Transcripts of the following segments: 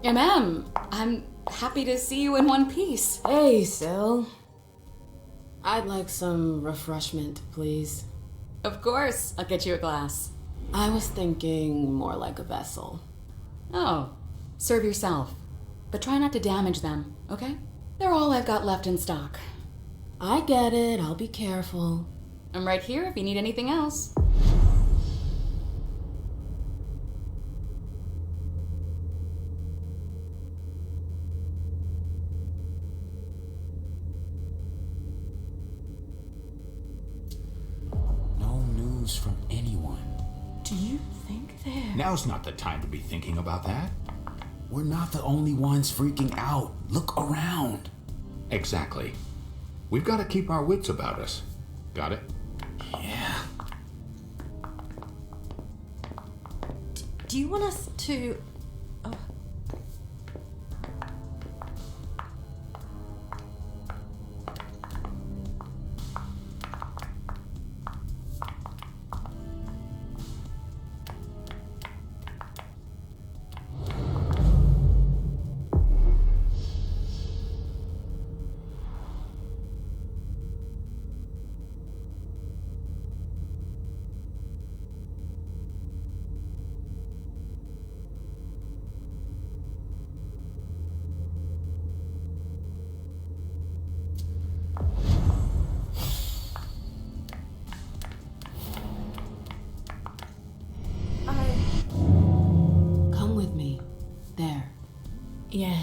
I'm happy to see you in one piece. Hey, Sil. I'd like some refreshment, please. Of course, I'll get you a glass. I was thinking more like a vessel. Oh, serve yourself. But try not to damage them, okay? They're all I've got left in stock. I get it, I'll be careful. I'm right here if you need anything else. No news from anyone. Do you think they're... Now's not the time to be thinking about that. We're not the only ones freaking out. Look around. Exactly. We've got to keep our wits about us. Got it? Yeah. Do you want us to... Oh. Come with me. There. Yeah.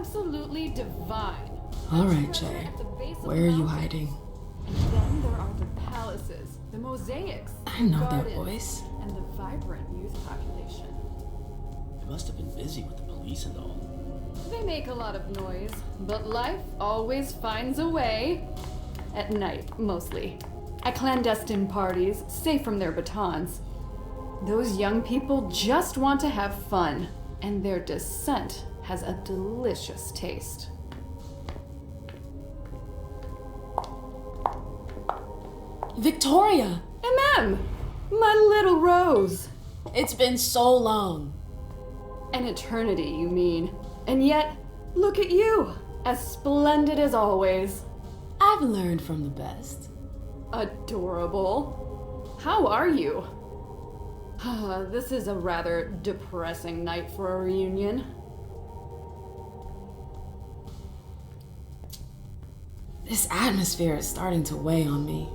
absolutely divine. All right, Jay. Where are you hiding? And then there are the palaces, the mosaics, I know that gardens, voice. and the vibrant youth population. They must have been busy with the police and all. They make a lot of noise, but life always finds a way. At night, mostly. At clandestine parties, safe from their batons. Those young people just want to have fun, and their dissent has a delicious taste. Victoria! My little rose. It's been so long. An eternity, you mean. And yet, look at you, as splendid as always. I've learned from the best. Adorable. How are you? This is a rather depressing night for a reunion. This atmosphere is starting to weigh on me.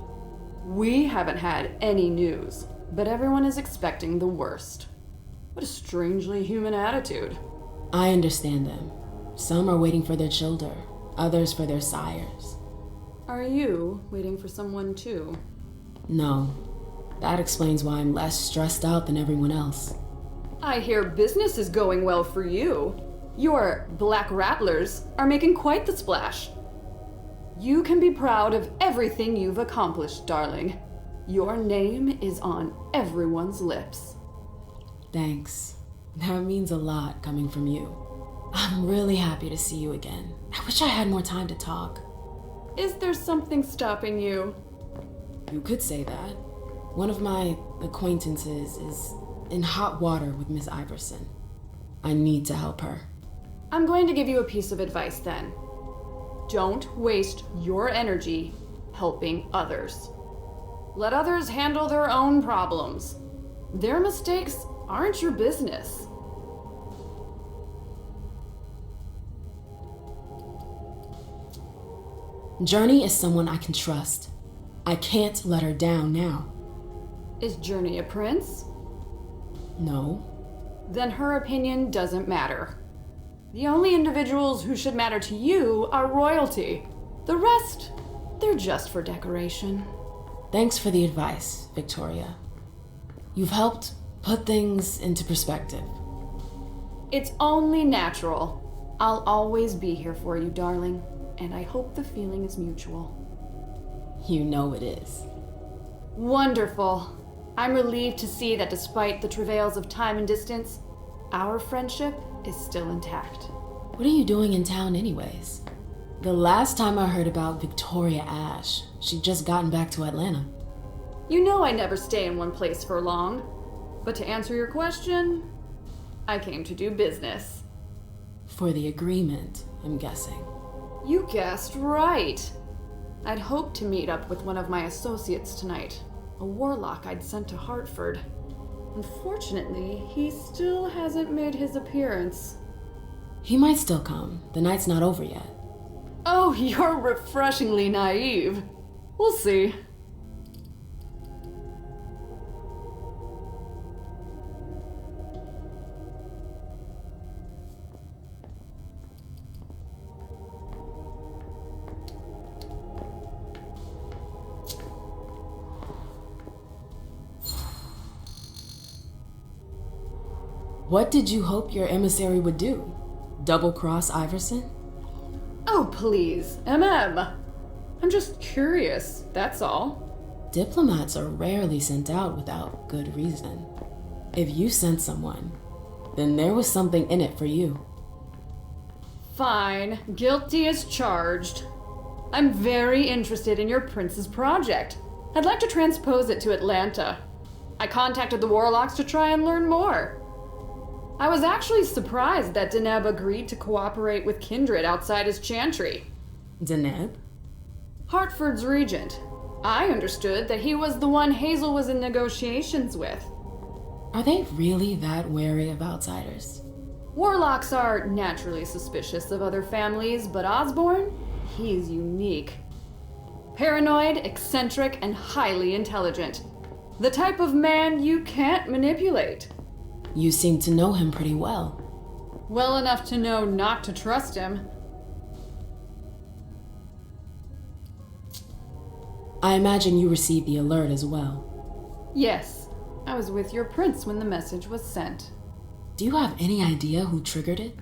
We haven't had any news, but everyone is expecting the worst. What a strangely human attitude. I understand them. Some are waiting for their children, others for their sires. Are you waiting for someone too? No. That explains why I'm less stressed out than everyone else. I hear business is going well for you. Your Black Rattlers are making quite the splash. You can be proud of everything you've accomplished, darling. Your name is on everyone's lips. Thanks. That means a lot coming from you. I'm really happy to see you again. I wish I had more time to talk. Is there something stopping you? You could say that. One of my acquaintances is in hot water with Miss Iverson. I need to help her. I'm going to give you a piece of advice then. Don't waste your energy helping others. Let others handle their own problems. Their mistakes aren't your business. Journey is someone I can trust. I can't let her down now. Is Journey a prince? No. Then her opinion doesn't matter. The only individuals who should matter to you are royalty. The rest, they're just for decoration. Thanks for the advice, Victoria. You've helped put things into perspective. It's only natural. I'll always be here for you, darling, and I hope the feeling is mutual. You know it is. Wonderful. I'm relieved to see that despite the travails of time and distance, our friendship is still intact. What are you doing in town anyways? The last time I heard about Victoria Ash, she'd just gotten back to Atlanta. You know I never stay in one place for long. But to answer your question, I came to do business. For the agreement, I'm guessing. You guessed right. I'd hoped to meet up with one of my associates tonight, a warlock I'd sent to Hartford. Unfortunately, he still hasn't made his appearance. He might still come. The night's not over yet. Oh, you're refreshingly naive. We'll see. What did you hope your emissary would do? Double-cross Iverson? Oh, please, I'm just curious, that's all. Diplomats are rarely sent out without good reason. If you sent someone, then there was something in it for you. Fine, guilty as charged. I'm very interested in your prince's project. I'd like to transpose it to Atlanta. I contacted the warlocks to try and learn more. I was actually surprised that Deneb agreed to cooperate with Kindred outside his chantry. Deneb? Hartford's regent. I understood that he was the one Hazel was in negotiations with. Are they really that wary of outsiders? Warlocks are naturally suspicious of other families, but Osborne, he's unique. Paranoid, eccentric, and highly intelligent. The type of man you can't manipulate. You seem to know him pretty well. Well enough to know not to trust him. I imagine you received the alert as well. Yes, I was with your prince when the message was sent. Do you have any idea who triggered it?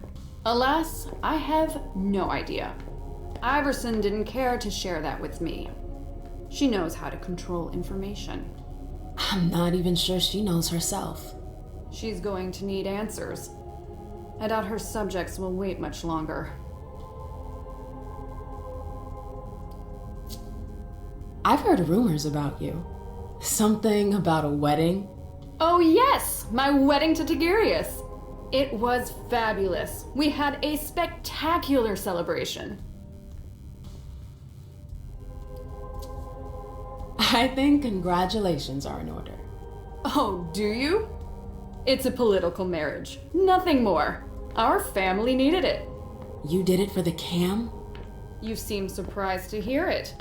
Alas, I have no idea. Iverson didn't care to share that with me. She knows how to control information. I'm not even sure she knows herself. She's going to need answers. I doubt her subjects will wait much longer. I've heard rumors about you. Something about a wedding? Oh yes, my wedding to Tigurius. It was fabulous. We had a spectacular celebration. I think congratulations are in order. Oh, do you? It's a political marriage, nothing more. Our family needed it. You did it for the cam? You seem surprised to hear it.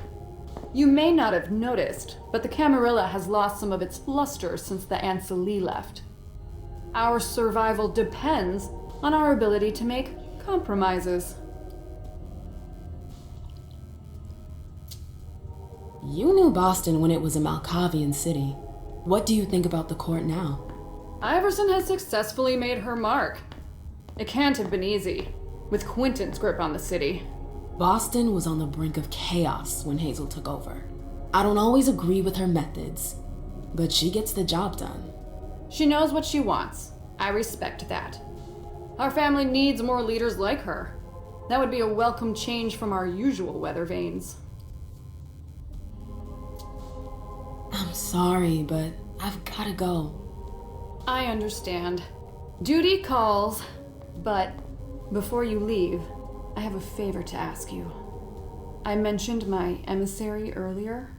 You may not have noticed, but the Camarilla has lost some of its luster since the Ancili left. Our survival depends on our ability to make compromises. You knew Boston when it was a Malkavian city. What do you think about the court now? Iverson has successfully made her mark. It can't have been easy, with Quentin's grip on the city. Boston was on the brink of chaos when Hazel took over. I don't always agree with her methods, but she gets the job done. She knows what she wants. I respect that. Our family needs more leaders like her. That would be a welcome change from our usual weather vanes. I'm sorry, but I've gotta go. I understand. Duty calls, but before you leave, I have a favor to ask you. I mentioned my emissary earlier.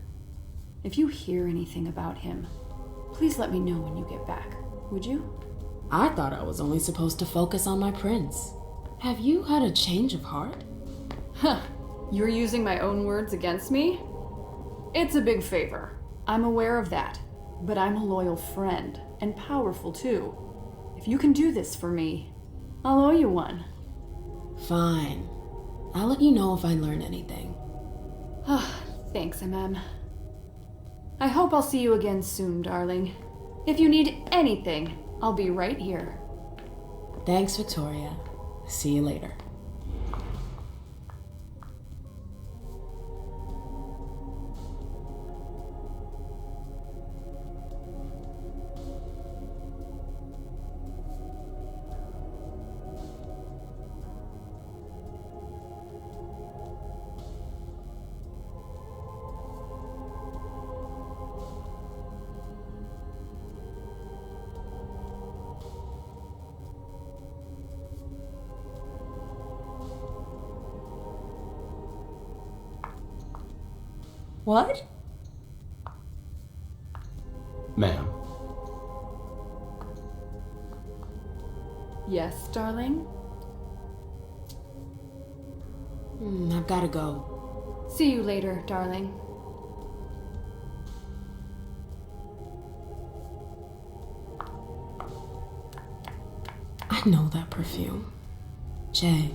If you hear anything about him, please let me know when you get back, would you? I thought I was only supposed to focus on my prince. Have you had a change of heart? Huh, you're using my own words against me? It's a big favor. I'm aware of that, but I'm a loyal friend, and powerful too. If you can do this for me, I'll owe you one. Fine. I'll let you know if I learn anything. Thanks, MM. I hope I'll see you again soon, darling. If you need anything, I'll be right here. Thanks, Victoria. See you later. What? Ma'am, Yes, darling? I've gotta go. See you later, darling. I know that perfume. Jay.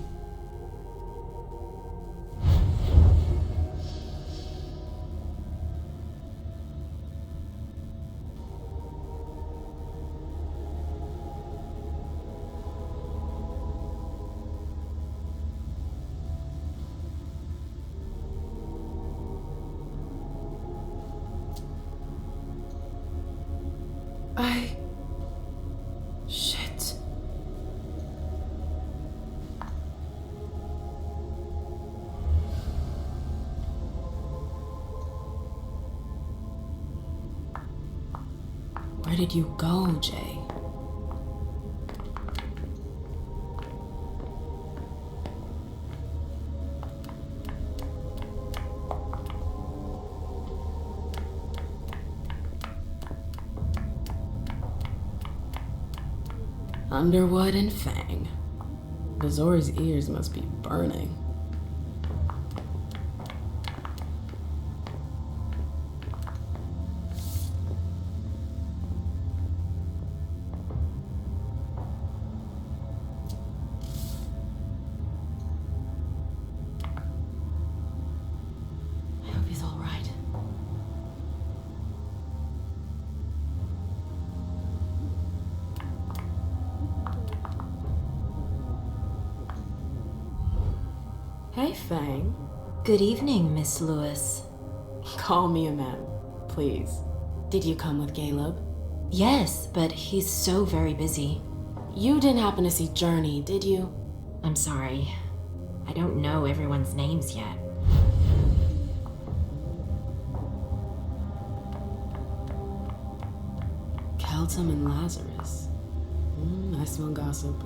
Shit. Where did you go, Jay? Underwood and Fang. Bazor's ears must be burning. Hey, Fang. Good evening, Miss Lewis. Call me a ma'am, please. Did you come with Caleb? Yes, but he's so very busy. You didn't happen to see Journey, did you? I'm sorry. I don't know everyone's names yet. Keltum and Lazarus. I smell gossip.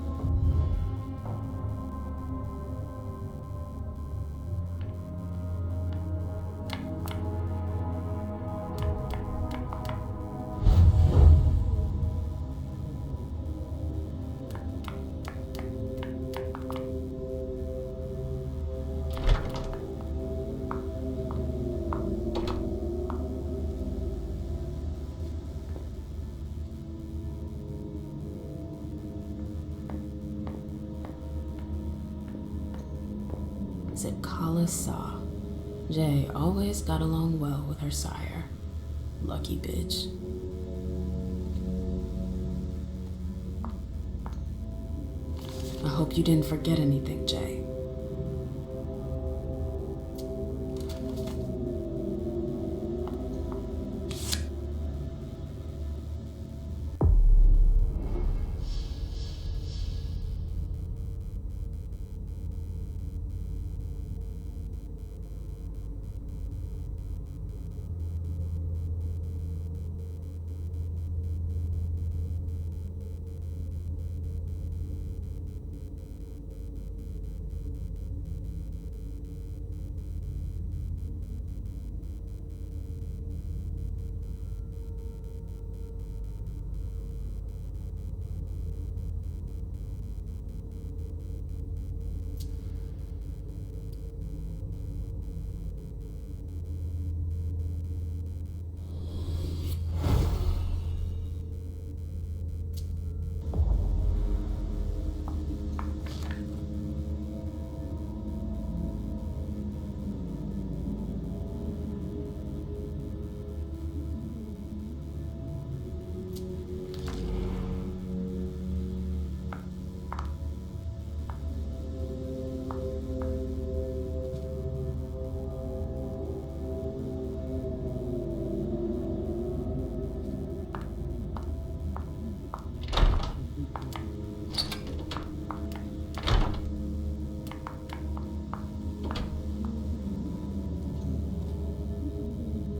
Zikala Saw. Jay always got along well with her sire. Lucky bitch. I hope you didn't forget anything, Jay.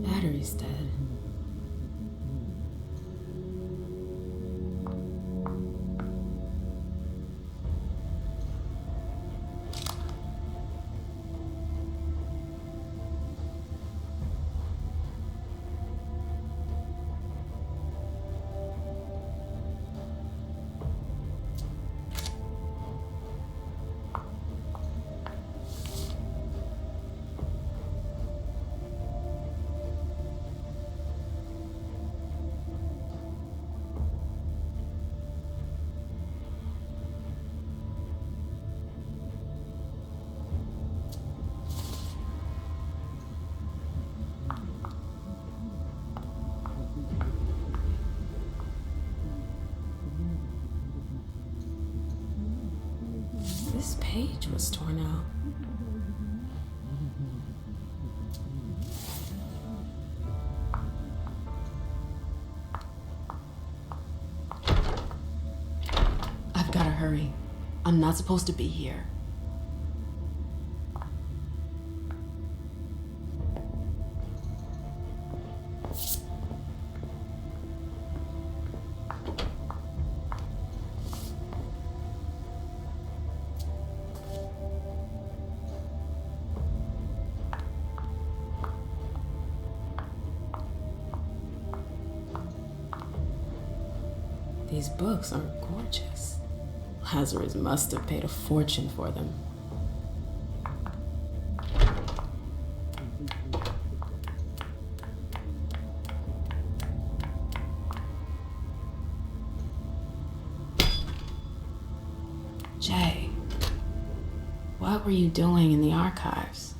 Battery's dead. This page was torn out. I've gotta hurry. I'm not supposed to be here. These books are gorgeous. Lazarus must have paid a fortune for them. Jay, what were you doing in the archives?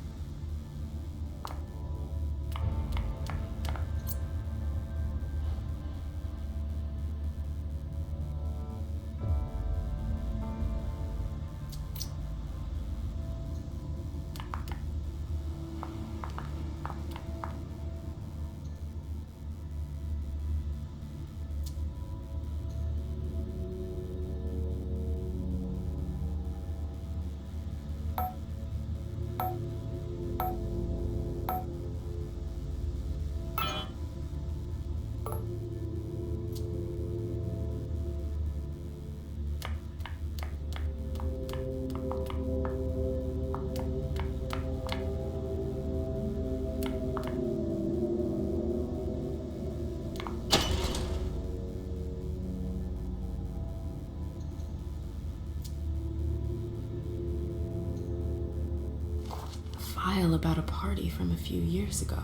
file about a party from a few years ago.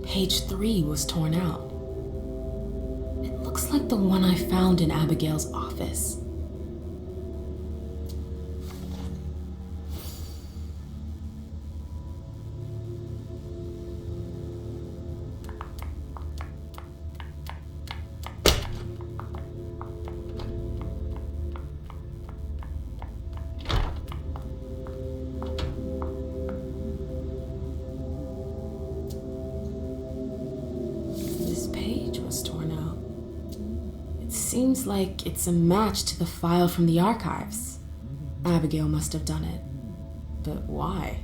Page 3 was torn out. It looks like the one I found in Abigail's office. Seems like it's a match to the file from the archives. Abigail must have done it. But why?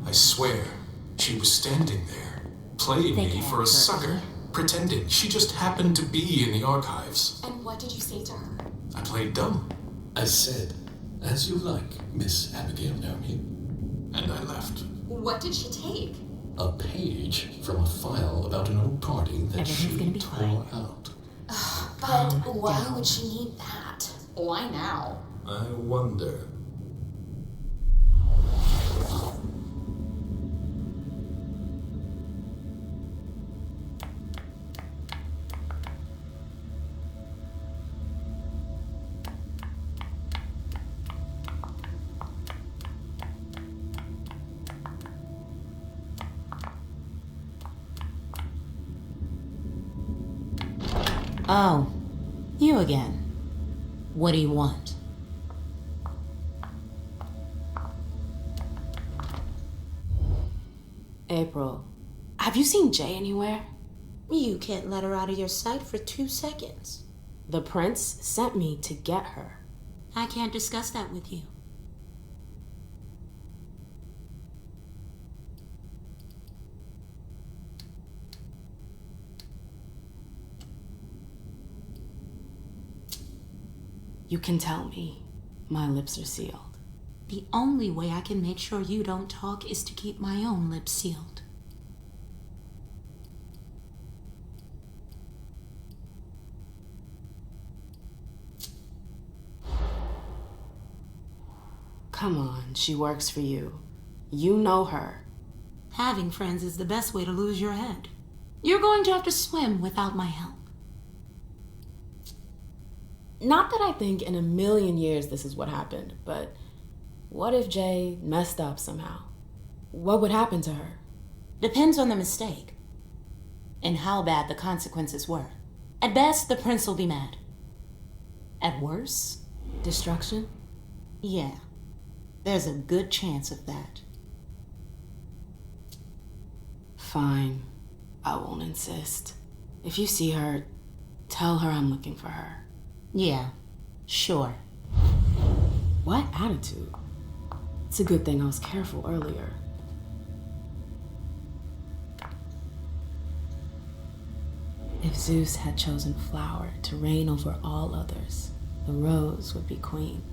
I swear, she was standing there, playing me for a sucker, pretending she just happened to be in the archives. And what did you say to her? I played dumb. I said, "As you like, Miss Abigail Naomi." And I left. What did she take? A page from a file about an old party that Everything's gonna she be tore fine. out. But why would she need that? Why now? I wonder. Oh, you again. What do you want? April, have you seen Jay anywhere? You can't let her out of your sight for 2 seconds. The prince sent me to get her. I can't discuss that with you. You can tell me. My lips are sealed. The only way I can make sure you don't talk is to keep my own lips sealed. Come on, she works for you. You know her. Having friends is the best way to lose your head. You're going to have to swim without my help. Not that I think in a million years this is what happened, but what if Jay messed up somehow? What would happen to her? Depends on the mistake and how bad the consequences were. At best, the prince will be mad. At worst, Destruction? yeah, there's a good chance of that. Fine. I won't insist. If you see her, tell her I'm looking for her. Yeah, sure. What attitude? It's a good thing I was careful earlier. If Zeus had chosen flower to reign over all others, the rose would be queen.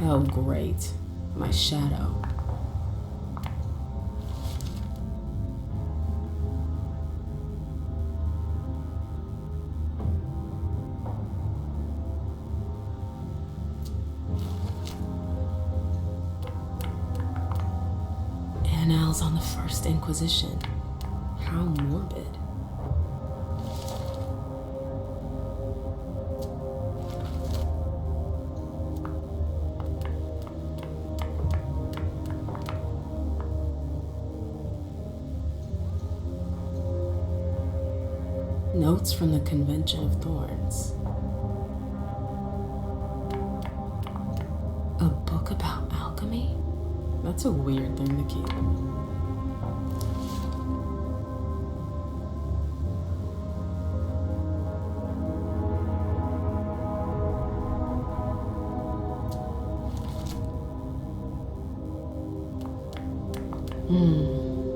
Oh, great. My shadow. Annals on the First Inquisition. How morbid. Notes from the Convention of Thorns. A book about alchemy? That's a weird thing to keep.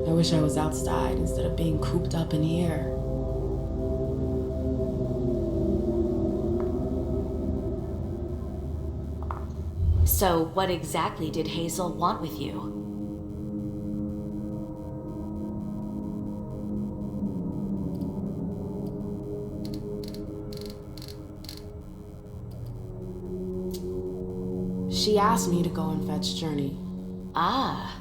I wish I was outside instead of being cooped up in here. So, what exactly did Hazel want with you? She asked me to go and fetch Journey. Ah.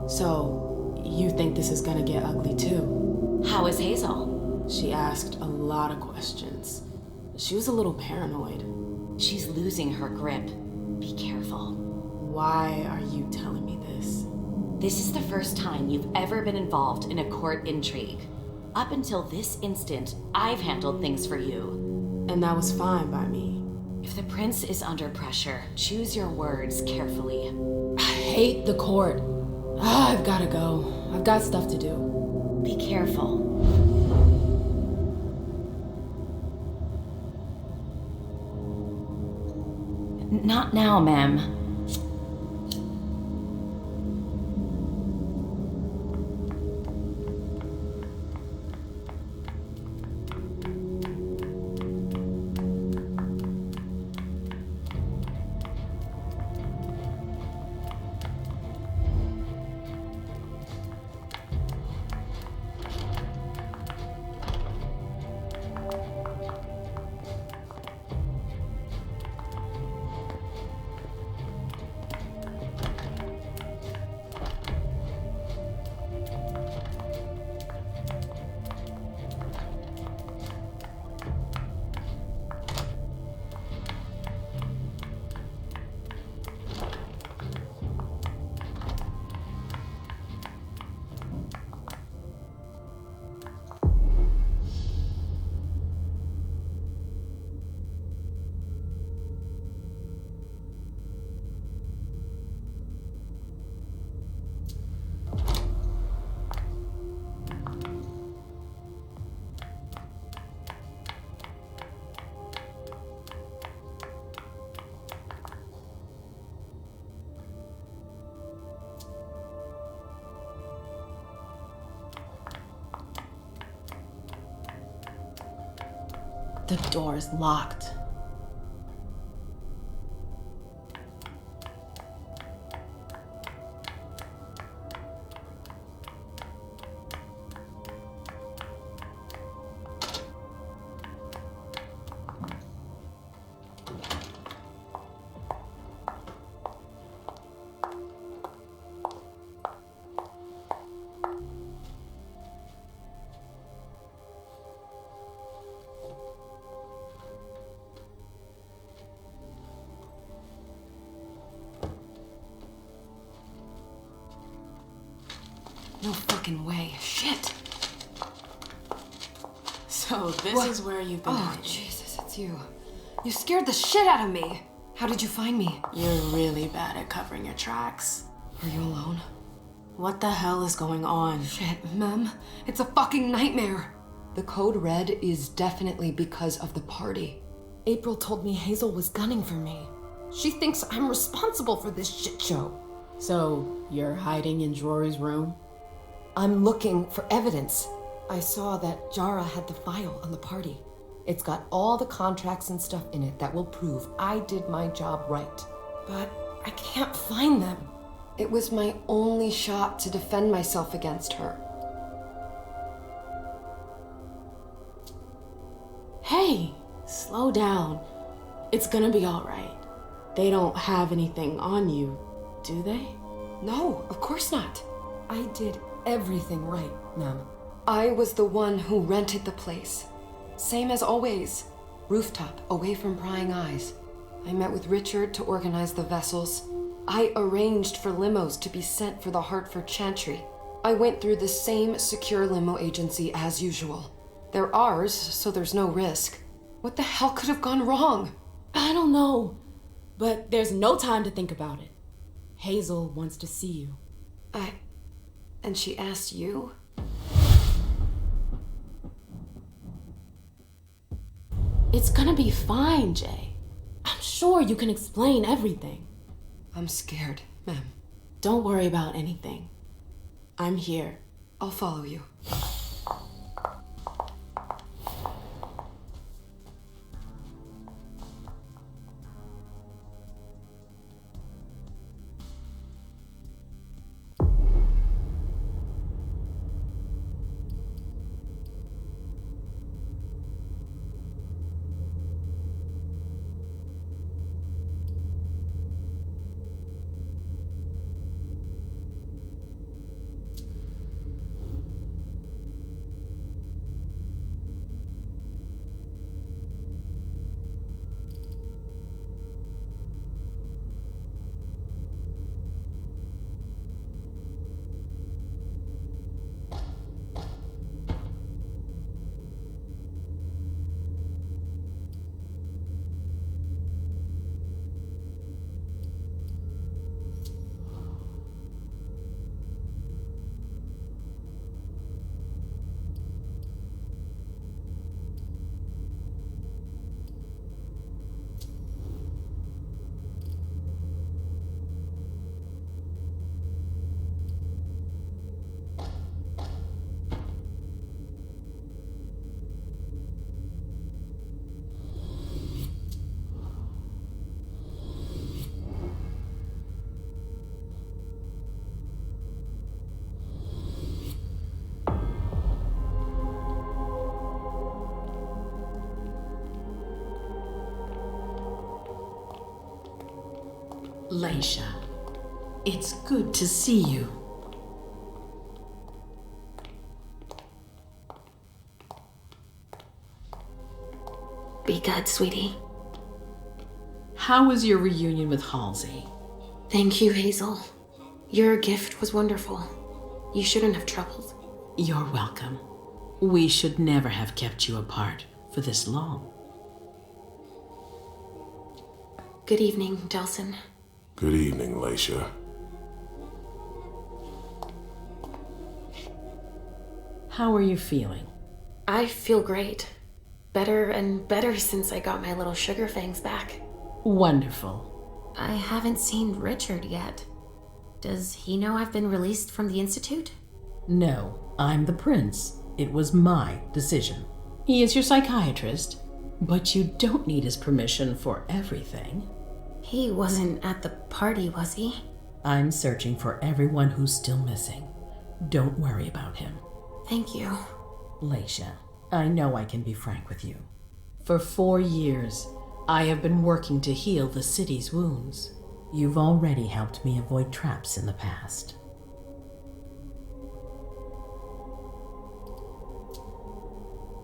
So, you think this is gonna get ugly too? How is Hazel? She asked a lot of questions. She was a little paranoid. She's losing her grip. Be careful. Why are you telling me this? This is the first time you've ever been involved in a court intrigue. Up until this instant, I've handled things for you. And that was fine by me. If the prince is under pressure, choose your words carefully. I hate the court. I've gotta go. I've got stuff to do. Be careful. Not now, ma'am. The door's locked. No fucking way. Shit. So this What? is where you've been Oh, hiding. Jesus, it's you. You scared the shit out of me. How did you find me? You're really bad at covering your tracks. Are you alone? What the hell is going on? Shit, Mem. It's a fucking nightmare. The code red is definitely because of the party. April told me Hazel was gunning for me. She thinks I'm responsible for this shit show. So, you're hiding in Jory's room? I'm looking for evidence. I saw that Jara had the file on the party. It's got all the contracts and stuff in it that will prove I did my job right. But I can't find them. It was my only shot to defend myself against her. Hey, slow down. It's gonna be alright. They don't have anything on you, do they? No, of course not. I did everything right, Mem. I was the one who rented the place. Same as always. Rooftop, away from prying eyes. I met with Richard to organize the vessels. I arranged for limos to be sent for the Hartford Chantry. I went through the same secure limo agency as usual. They're ours, so there's no risk. What the hell could have gone wrong? I don't know, but there's no time to think about it. Hazel wants to see you. And she asked you? It's gonna be fine, Jay. I'm sure you can explain everything. I'm scared, Mem. Don't worry about anything. I'm here. I'll follow you. Leisha, it's good to see you. Be good, sweetie. How was your reunion with Halsey? Thank you, Hazel. Your gift was wonderful. You shouldn't have troubled. You're welcome. We should never have kept you apart for this long. Good evening, Delson. Good evening, Leisha. How are you feeling? I feel great. Better and better since I got my little sugar fangs back. Wonderful. I haven't seen Richard yet. Does he know I've been released from the Institute? No, I'm the prince. It was my decision. He is your psychiatrist, but you don't need his permission for everything. He wasn't at the party, was he? I'm searching for everyone who's still missing. Don't worry about him. Thank you. Leisha, I know I can be frank with you. For 4 years, I have been working to heal the city's wounds. You've already helped me avoid traps in the past.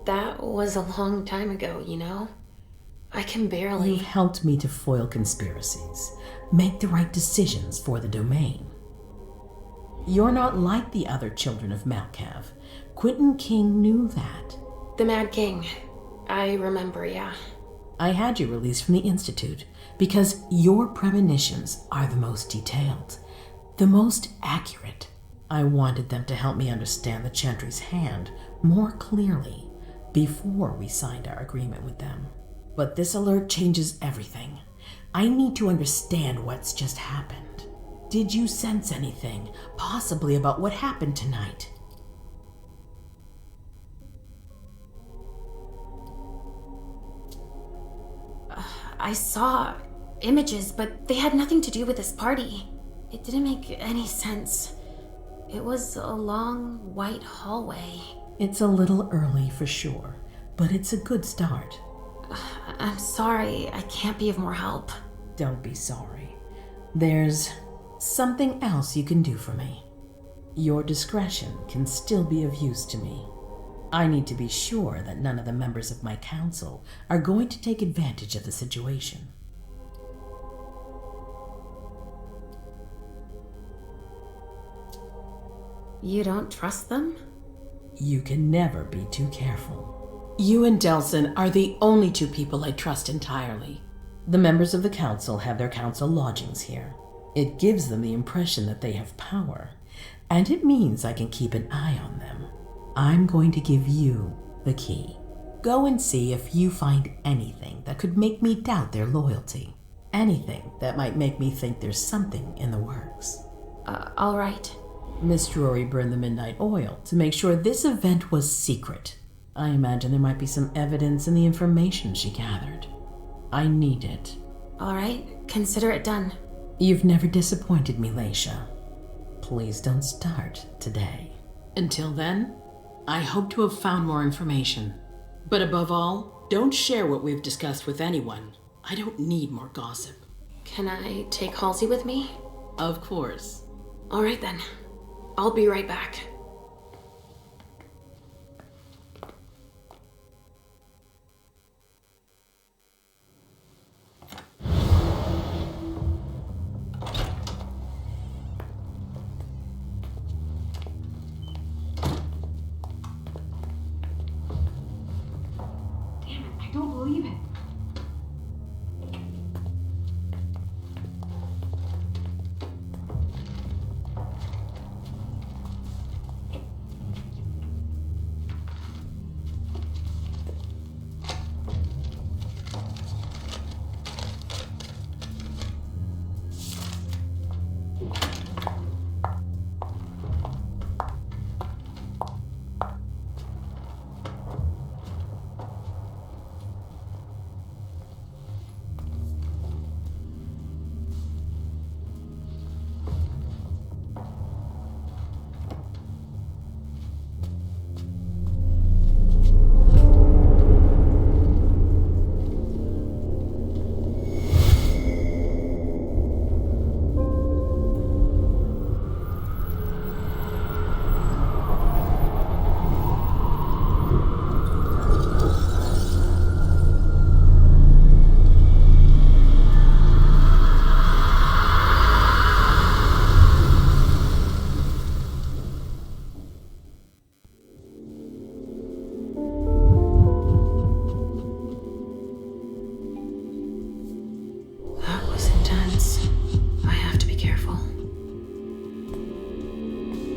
That was a long time ago, you know? I can barely... You've helped me to foil conspiracies, make the right decisions for the domain. You're not like the other children of Malkav. Quentin King knew that. The Mad King. I remember, yeah. I had you released from the Institute because your premonitions are the most detailed, the most accurate. I wanted them to help me understand the Chantry's hand more clearly before we signed our agreement with them. But this alert changes everything. I need to understand what's just happened. Did you sense anything, possibly about what happened tonight? I saw images, but they had nothing to do with this party. It didn't make any sense. It was a long, white hallway. It's a little early for sure, but it's a good start. I'm sorry, I can't be of more help. Don't be sorry. There's something else you can do for me. Your discretion can still be of use to me. I need to be sure that none of the members of my council are going to take advantage of the situation. You don't trust them? You can never be too careful. You and Delson are the only two people I trust entirely. The members of the council have their council lodgings here. It gives them the impression that they have power, and it means I can keep an eye on them. I'm going to give you the key. Go and see if you find anything that could make me doubt their loyalty. Anything that might make me think there's something in the works. All right. Miss Drury burned the midnight oil to make sure this event was secret. I imagine there might be some evidence in the information she gathered. I need it. All right, consider it done. You've never disappointed me, Leisha. Please don't start today. Until then, I hope to have found more information. But above all, don't share what we've discussed with anyone. I don't need more gossip. Can I take Halsey with me? Of course. All right then. I'll be right back. Damn it, I don't believe it.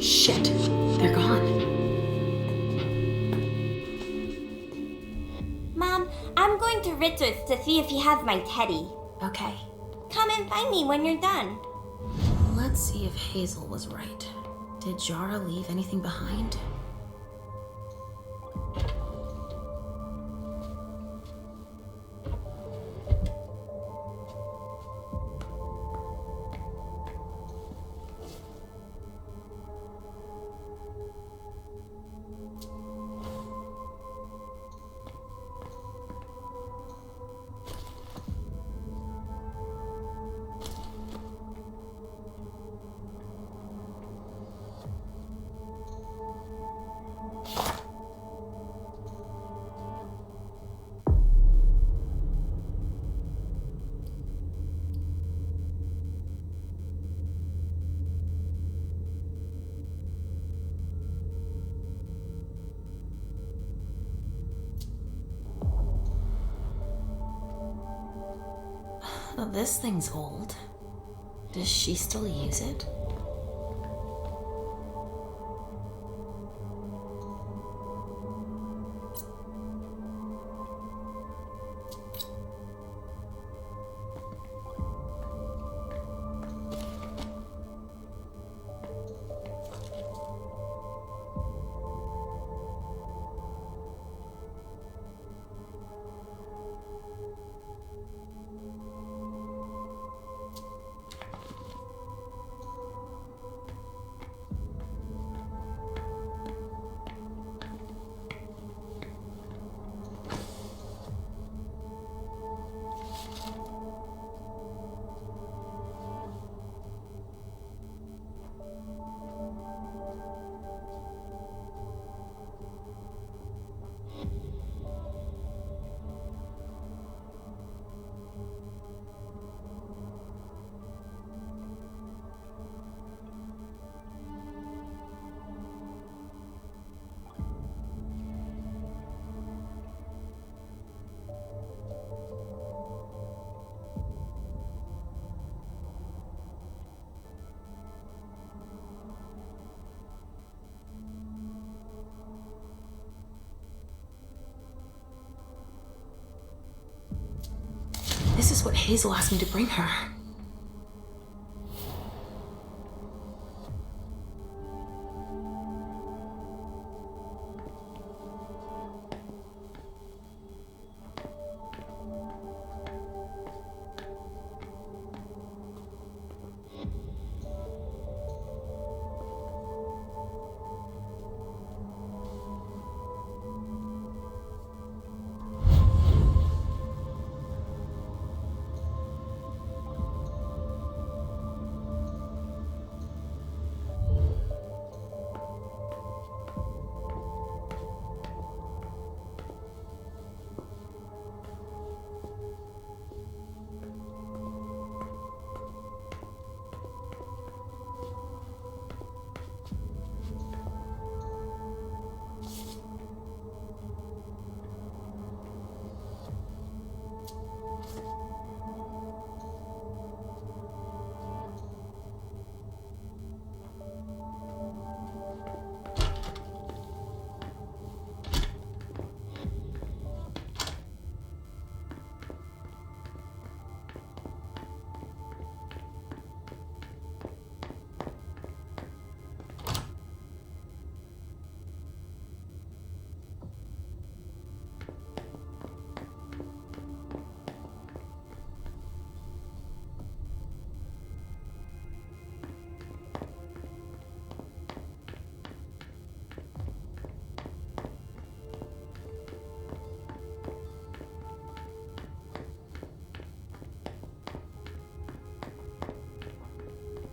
Shit, they're gone. Mom, I'm going to Richard's to see if he has my teddy. Okay. Come and find me when you're done. Let's see if Hazel was right. Did Jara leave anything behind? But this thing's old. Does she still use it? This is what Hazel asked me to bring her.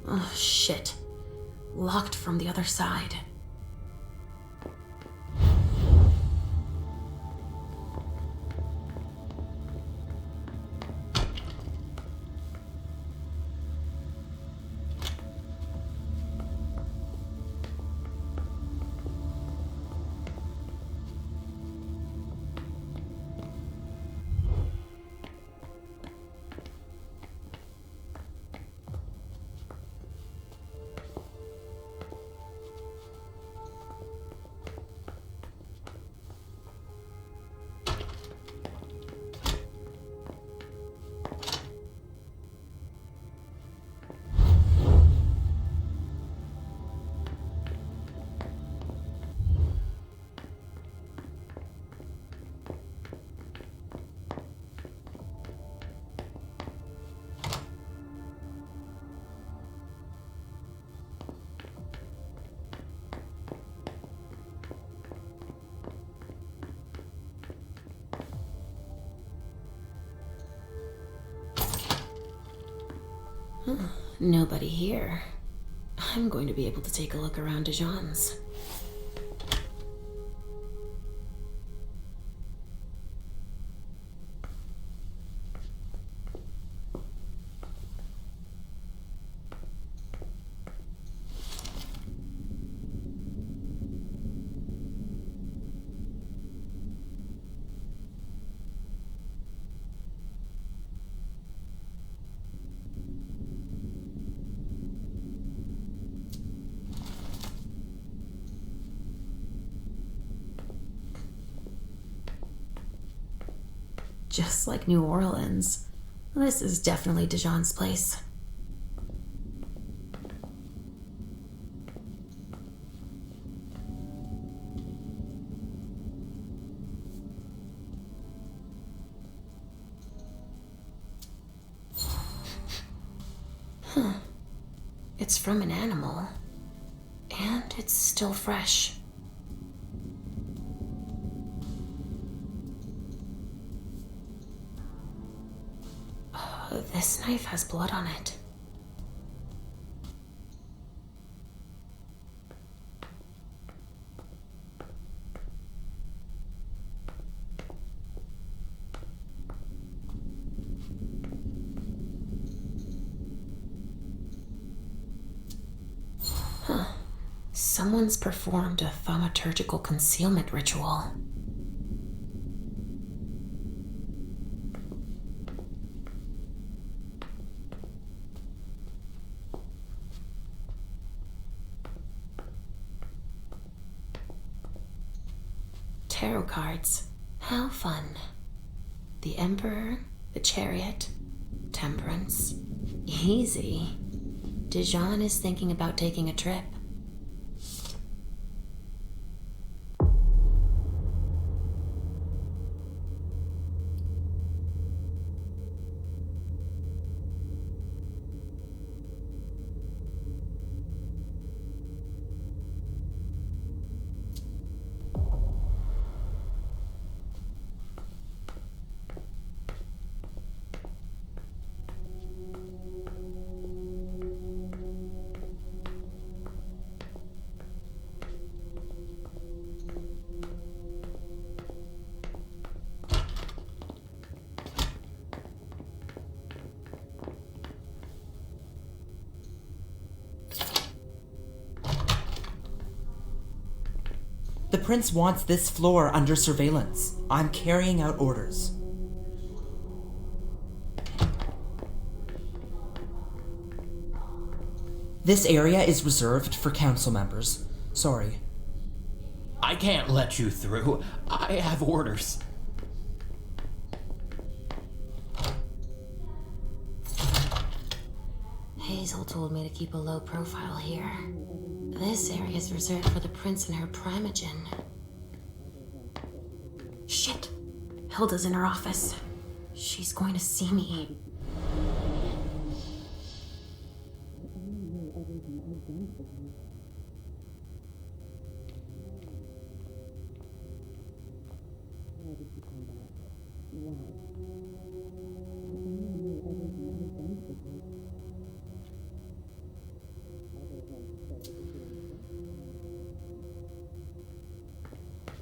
Oh, shit. Locked from the other side. Nobody here. I'm going to be able to take a look around Dijon's. just like New Orleans. This is definitely Dijon's place. Huh. It's from an animal. And it's still fresh. This knife has blood on it. Huh. Someone's performed a thaumaturgical concealment ritual. Tarot cards. How fun. The Emperor, the Chariot, Temperance. Easy. Dijon is thinking about taking a trip. The prince wants this floor under surveillance. I'm carrying out orders. This area is reserved for council members. Sorry. I can't let you through. I have orders. Hazel told me to keep a low profile here. This area is reserved for the prince and her primogen. Shit! Hilda's in her office. She's going to see me.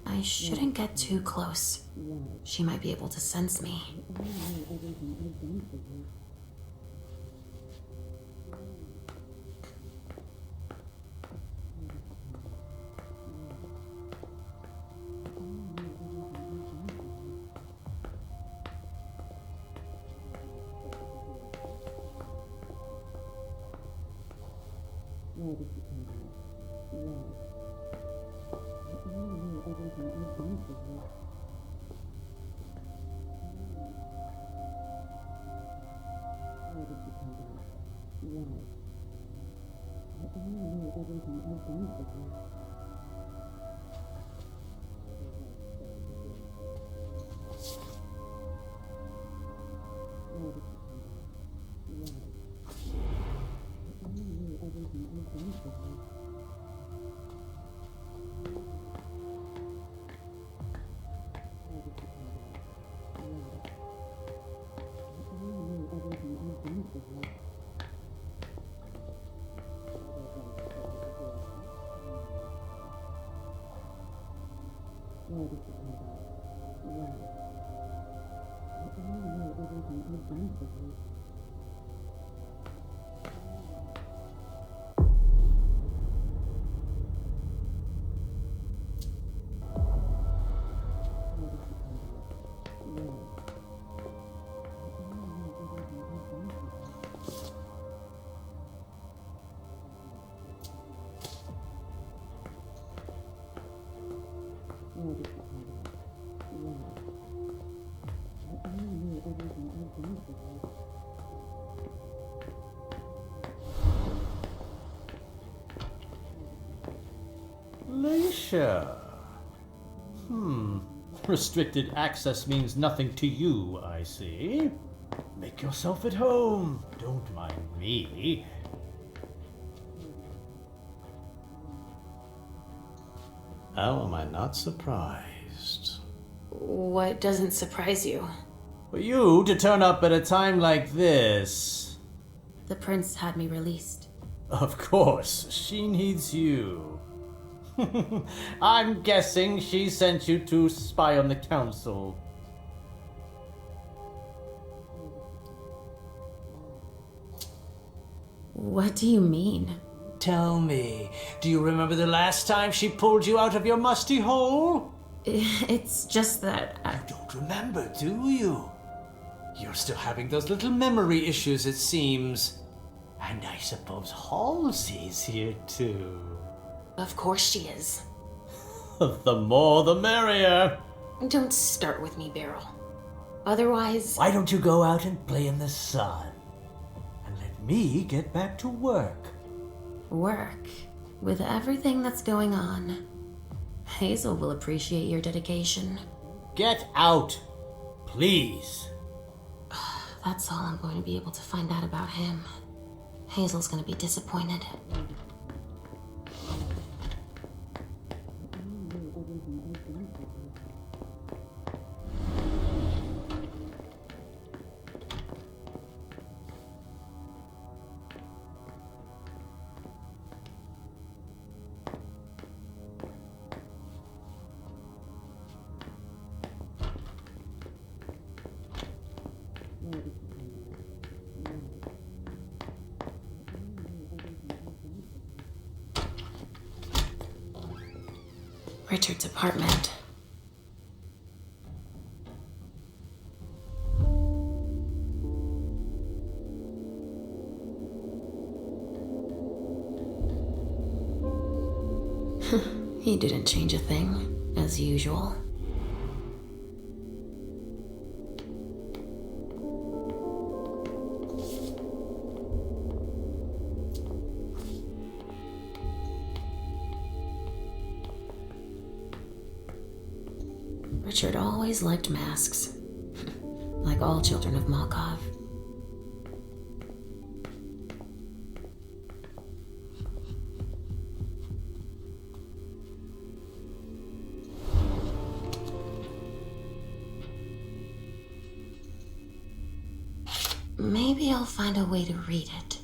I shouldn't get too close. She might be able to sense me. Laisha. Restricted access means nothing to you, I see. Make yourself at home. Don't mind me. How am I not surprised? What doesn't surprise you? For you to turn up at a time like this. The prince had me released. Of course, she needs you. I'm guessing she sent you to spy on the council. What do you mean? Tell me, do you remember the last time she pulled you out of your musty hole? It's just that You don't remember, do you? You're still having those little memory issues, it seems. And I suppose Halsey's here too. Of course she is. The more the merrier. Don't start with me, Beryl. Otherwise... Why don't you go out and play in the sun? And let me get back to work. work. With everything that's going on, Hazel will appreciate your dedication. Get out, please. That's all I'm going to be able to find out about him. Hazel's going to be disappointed. Richard's apartment. He didn't change a thing, as usual. Richard always liked masks, like all children of Malkov. Maybe I'll find a way to read it.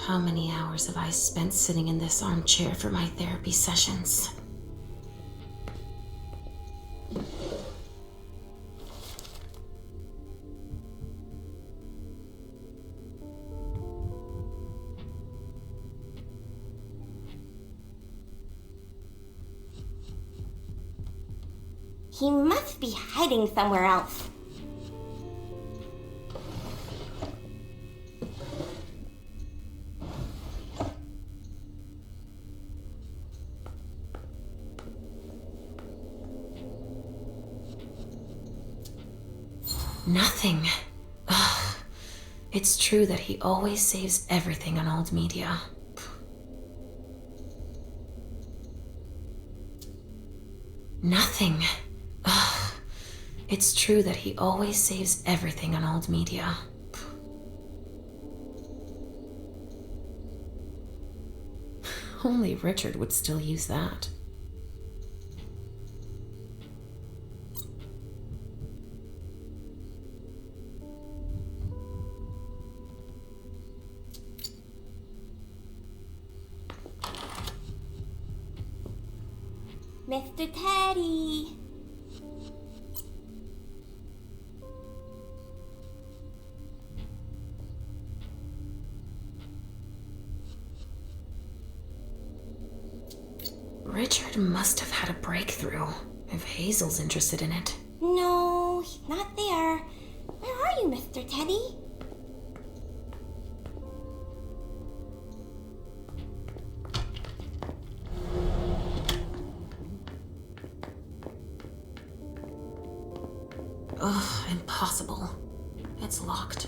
How many hours have I spent sitting in this armchair for my therapy sessions? He must be hiding somewhere else. Nothing. Ugh. It's true that he always saves everything on old media. Nothing. Ugh. It's true that he always saves everything on old media. Only Richard would still use that. Mr. Teddy! Richard must have had a breakthrough, if Hazel's interested in it. No, he's not there. Where are you, Mr. Teddy? Ugh, impossible. It's locked.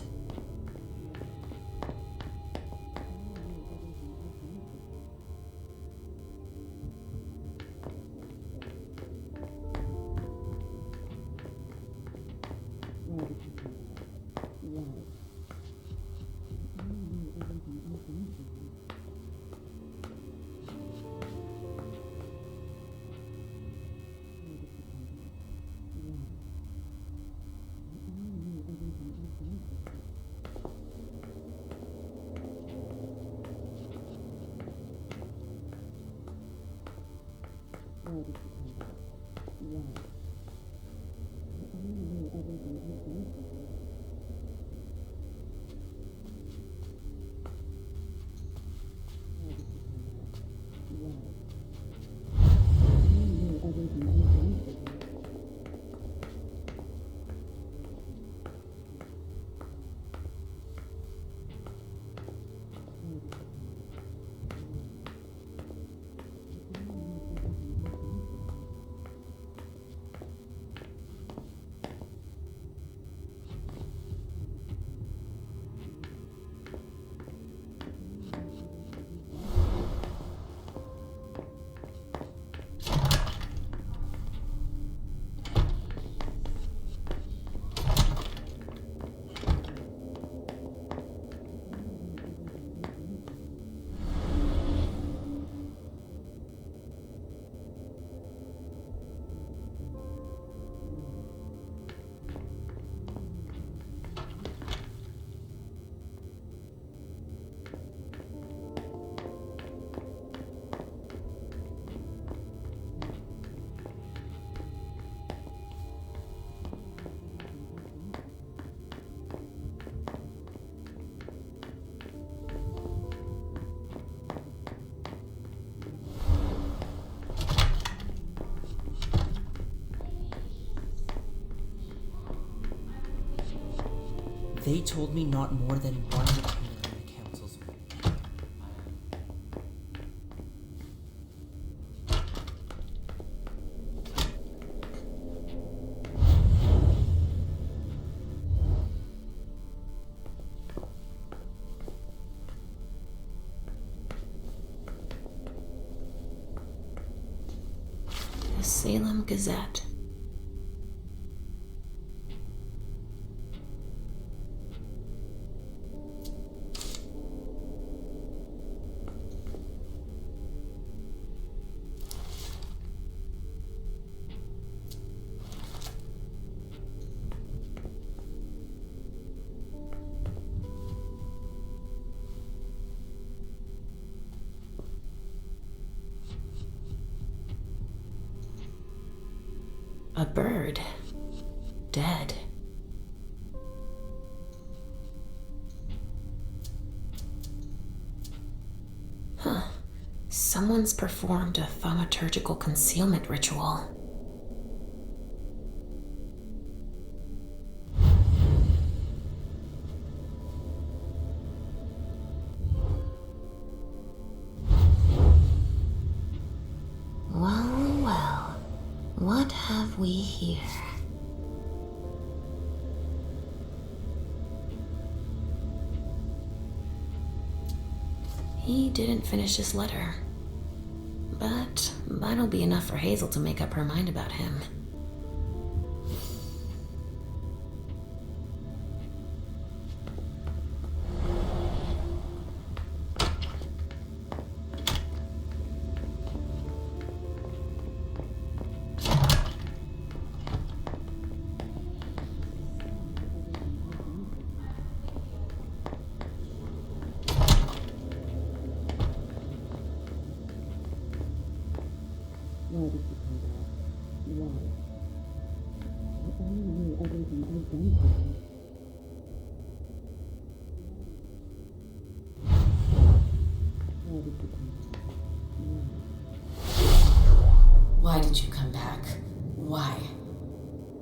They told me not more than one retainer in the council's room. The Salem Gazette. A bird. Dead. Huh. Someone's performed a thaumaturgical concealment ritual. Well, well. What have we here? He didn't finish his letter. But that'll be enough for Hazel to make up her mind about him. Why did you come back? Why?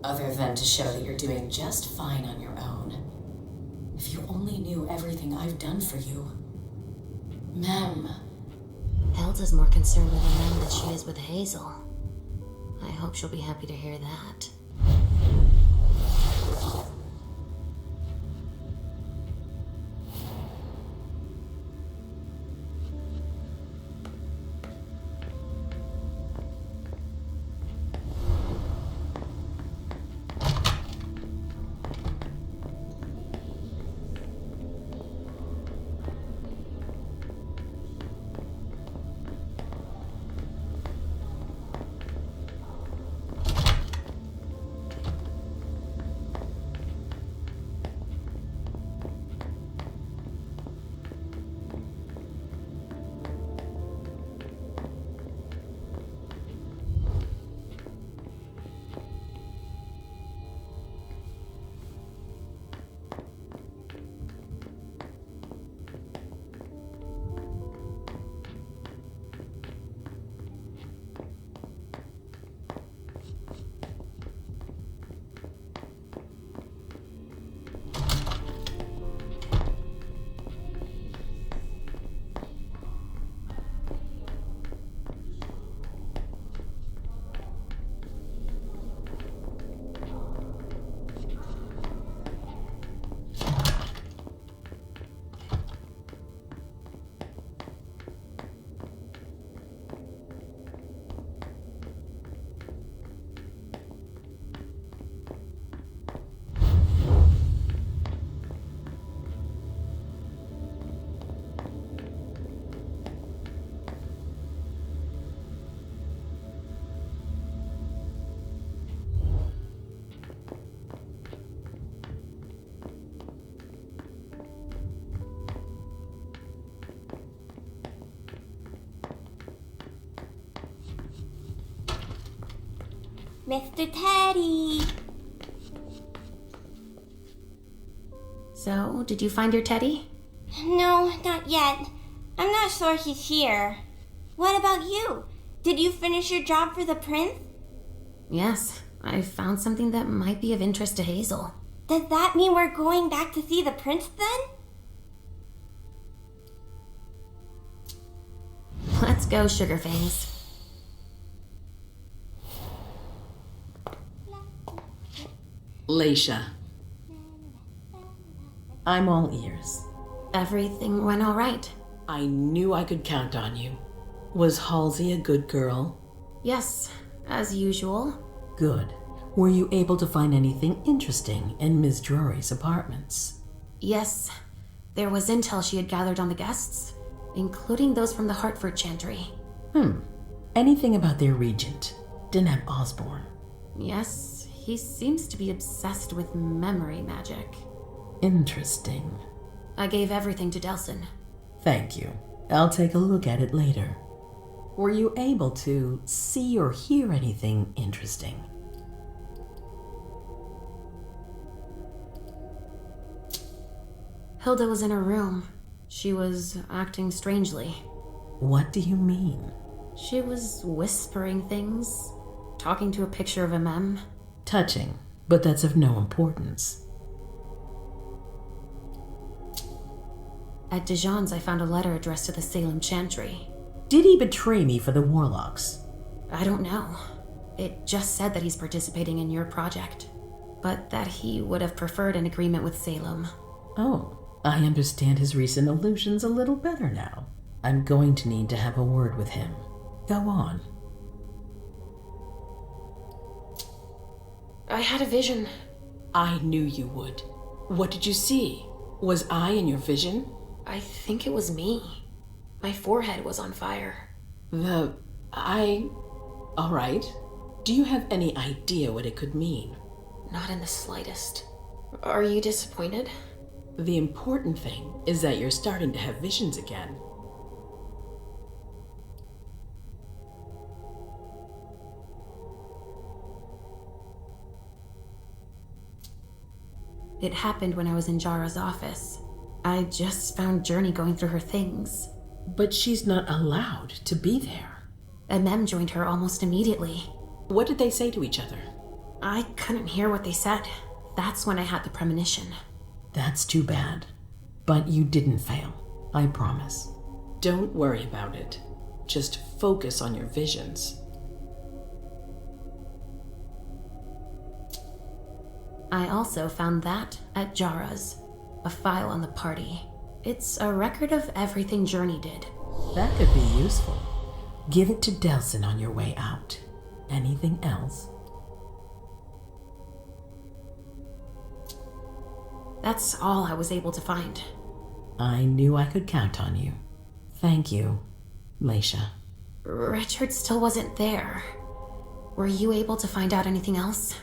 Other than to show that you're doing just fine on your own. If you only knew everything I've done for you. Mem. Hilda's more concerned with Mem than she is with Hazel. I hope she'll be happy to hear that. Mr. Teddy! So, did you find your Teddy? No, not yet. I'm not sure he's here. What about you? Did you finish your job for the prince? Yes, I found something that might be of interest to Hazel. Does that mean we're going back to see the prince then? Let's go, Sugarfangs. Leisha. I'm all ears. Everything went all right. I knew I could count on you. Was Halsey a good girl? Yes, as usual. Good. Were you able to find anything interesting in Ms. Drury's apartments? Yes. There was intel she had gathered on the guests, including those from the Hartford Chantry. Anything about their regent, Deneb Osborne? Yes, he seems to be obsessed with memory magic. Interesting. I gave everything to Delson. Thank you. I'll take a look at it later. Were you able to see or hear anything interesting? Hilda was in her room. She was acting strangely. What do you mean? She was whispering things, talking to a picture of a mem. Touching, but that's of no importance. At Dijon's, I found a letter addressed to the Salem Chantry. Did he betray me for the Warlocks? I don't know. It just said that he's participating in your project, but that he would have preferred an agreement with Salem. Oh, I understand his recent allusions a little better now. I'm going to need to have a word with him. Go on. I had a vision. I knew you would. What did you see? Was I in your vision? I think it was me. My forehead was on fire. All right. Do you have any idea what it could mean? Not in the slightest. Are you disappointed? The important thing is that you're starting to have visions again. It happened when I was in Jara's office. I just found Journey going through her things. But she's not allowed to be there. A mem joined her almost immediately. What did they say to each other? I couldn't hear what they said. That's when I had the premonition. That's too bad. But you didn't fail, I promise. Don't worry about it. Just focus on your visions. I also found that at Jara's, a file on the party. It's a record of everything Journey did. That could be useful. Give it to Delsin on your way out. Anything else? That's all I was able to find. I knew I could count on you. Thank you, Leisha. Richard still wasn't there. Were you able to find out anything else?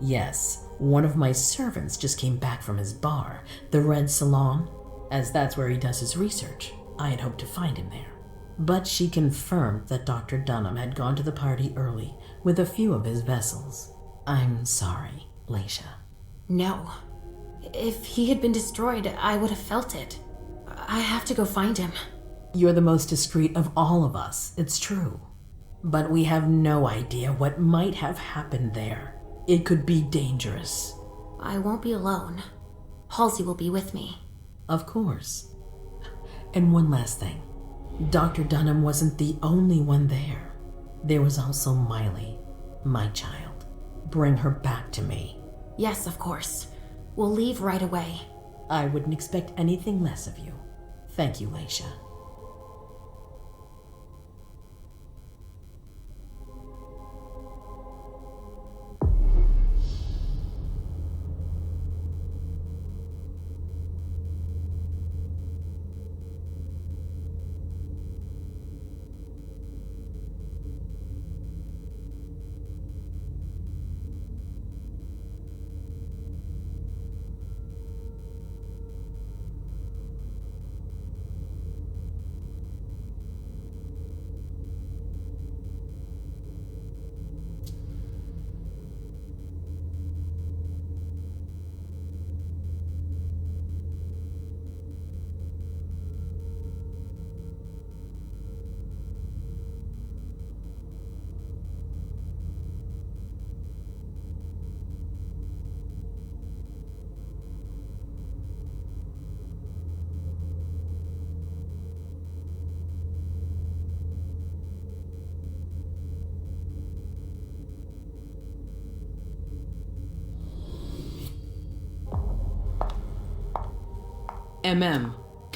Yes, one of my servants just came back from his bar, the Red Salon, as that's where he does his research. I had hoped to find him there. But she confirmed that Dr. Dunham had gone to the party early with a few of his vessels. I'm sorry, Leisha. No. If he had been destroyed, I would have felt it. I have to go find him. You're the most discreet of all of us, it's true. But we have no idea what might have happened there. It could be dangerous. I won't be alone. Halsey will be with me. Of course. And one last thing. Dr. Dunham wasn't the only one there. There was also Miley, my child. Bring her back to me. Yes, of course. We'll leave right away. I wouldn't expect anything less of you. Thank you, Leisha.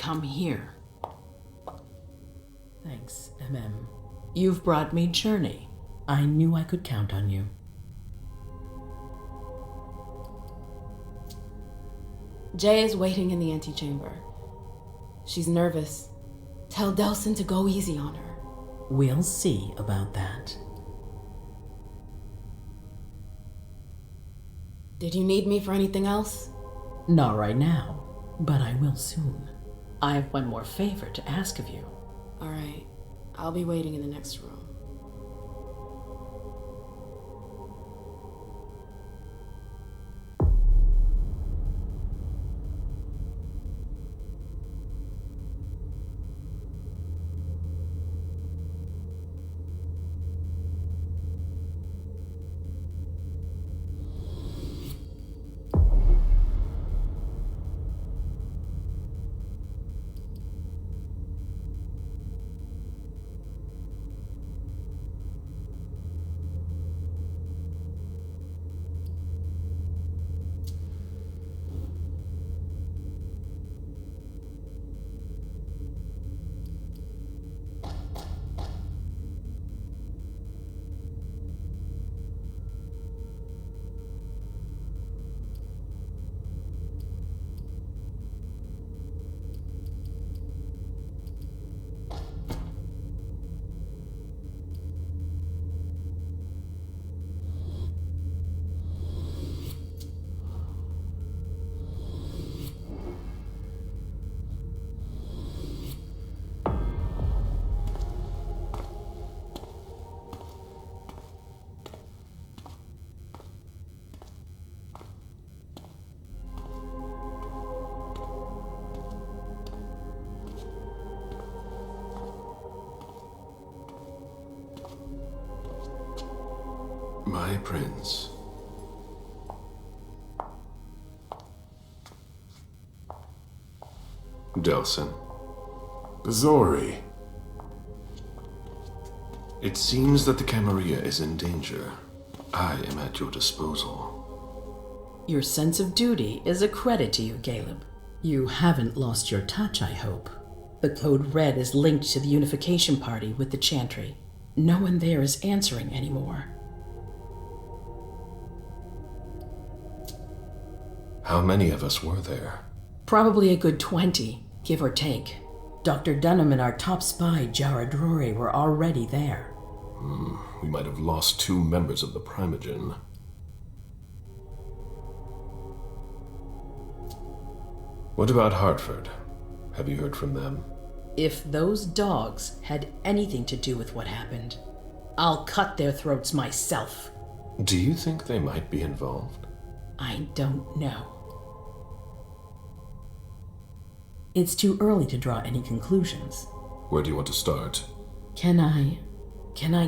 Come here. Thanks, You've brought me Journey. I knew I could count on you. Jay is waiting in the antechamber. She's nervous. Tell Delsin to go easy on her. We'll see about that. Did you need me for anything else? Not right now, but I will soon. I have one more favor to ask of you. All right. I'll be waiting in the next room. My prince. Delson. Zori. It seems that the Camarilla is in danger. I am at your disposal. Your sense of duty is a credit to you, Caleb. You haven't lost your touch, I hope. The Code Red is linked to the Unification Party with the Chantry. No one there is answering anymore. How many of us were there? Probably a good 20, give or take. Dr. Dunham and our top spy, Jara Drury, were already there. We might have lost 2 members of the Primogen. What about Hartford? Have you heard from them? If those dogs had anything to do with what happened, I'll cut their throats myself. Do you think they might be involved? I don't know. It's too early to draw any conclusions. Where do you want to start? Can I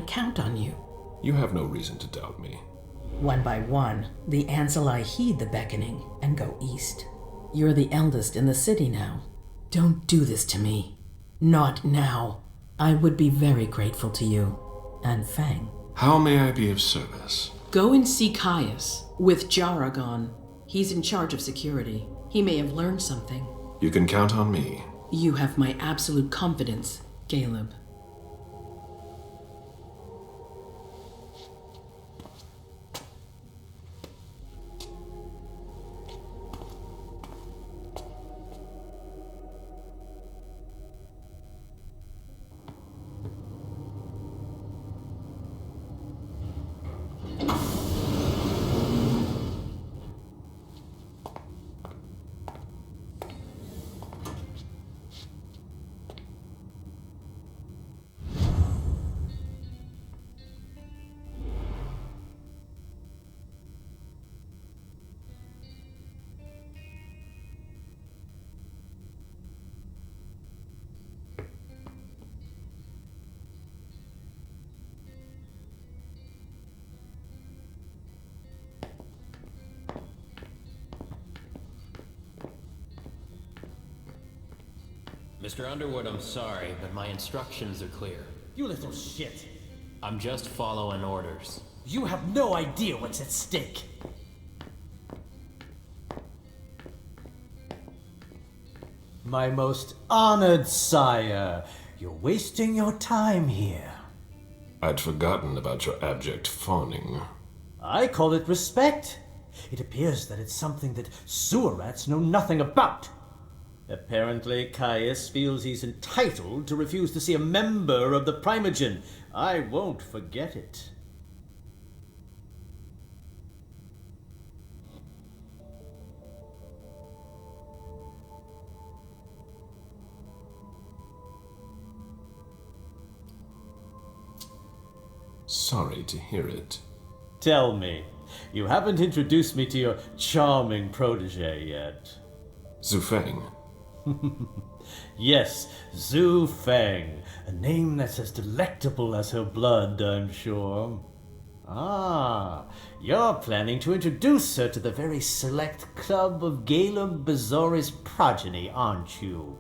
count on you? You have no reason to doubt me. One by one, the Anseli heed the beckoning and go east. You're the eldest in the city now. Don't do this to me. Not now. I would be very grateful to you. And Fang. How may I be of service? Go and see Caius, with Jara gone. He's in charge of security. He may have learned something. You can count on me. You have my absolute confidence, Caleb. Mr. Underwood, I'm sorry, but my instructions are clear. You little shit. I'm just following orders. You have no idea what's at stake. My most honored sire, you're wasting your time here. I'd forgotten about your abject fawning. I call it respect. It appears that it's something that sewer rats know nothing about. Apparently, Caius feels he's entitled to refuse to see a member of the Primogen. I won't forget it. Sorry to hear it. Tell me, you haven't introduced me to your charming protege yet. Zufeng. Yes, Zhu Feng, a name that's as delectable as her blood, I'm sure. Ah, you're planning to introduce her to the very select club of Caleb Bazori's progeny, aren't you?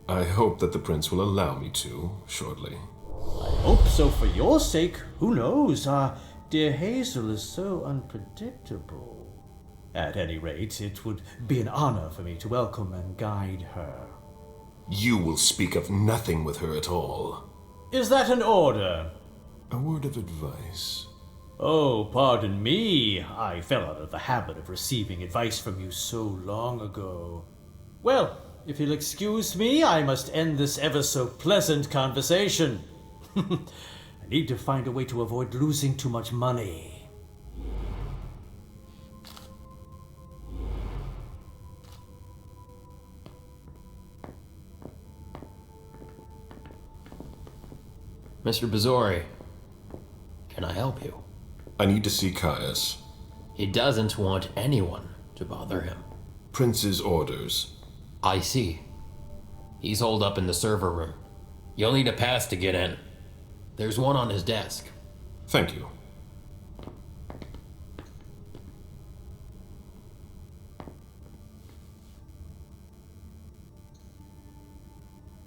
I hope that the prince will allow me to, shortly. I hope so for your sake. Who knows? Dear Hazel is so unpredictable. At any rate, it would be an honor for me to welcome and guide her. You will speak of nothing with her at all. Is that an order? A word of advice. Oh, pardon me. I fell out of the habit of receiving advice from you so long ago. Well, if you'll excuse me, I must end this ever so pleasant conversation. I need to find a way to avoid losing too much money. Mr. Bazori, can I help you? I need to see Caius. He doesn't want anyone to bother him. Prince's orders. I see. He's holed up in the server room. You'll need a pass to get in. There's one on his desk. Thank you.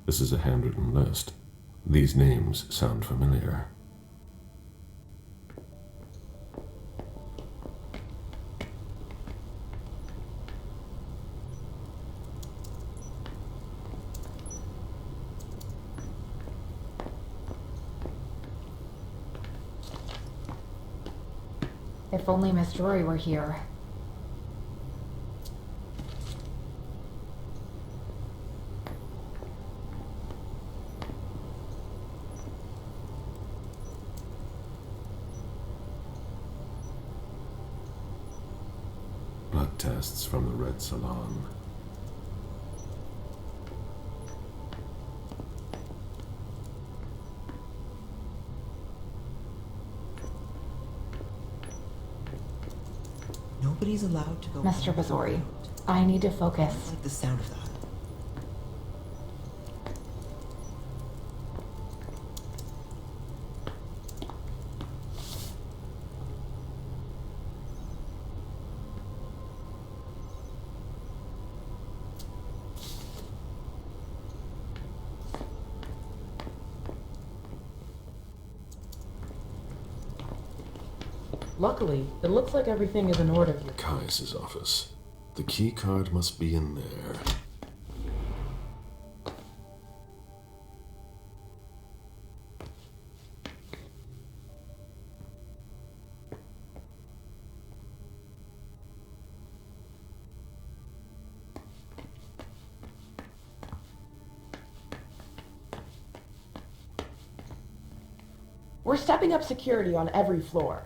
This is a handwritten list. These names sound familiar. If only Miss Jory were here. Blood tests from the Red Salon. Nobody's allowed to go. Mr. Bazori, I need to focus. I like the sound of that. Luckily, it looks like everything is in order. Caius's office. The key card must be in there. We're stepping up security on every floor.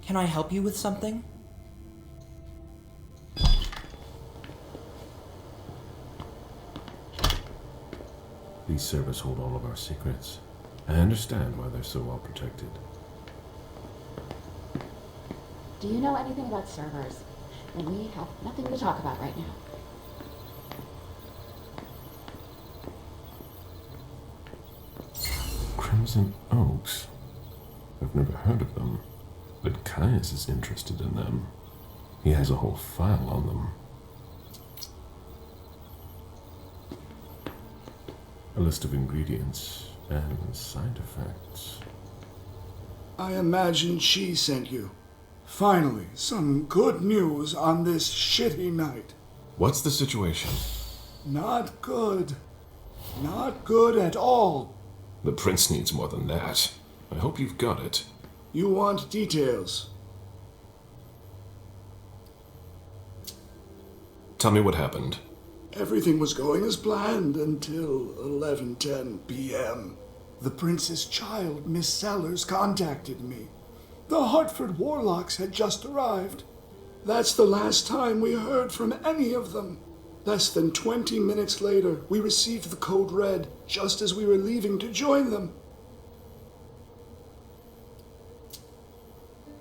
Can I help you with something? These servers hold all of our secrets. I understand why they're so well protected. Do you know anything about servers? We have nothing to talk about right now. Crimson Oaks. I've never heard of them, but Caius is interested in them. He has a whole file on them. A list of ingredients and side effects. I imagine she sent you. Finally, some good news on this shitty night. What's the situation? Not good. Not good at all. The prince needs more than that. I hope you've got it. You want details? Tell me what happened. Everything was going as planned until 11:10 p.m. The prince's child, Miss Sellers, contacted me. The Hartford Warlocks had just arrived. That's the last time we heard from any of them. Less than 20 minutes later, we received the code red, just as we were leaving to join them.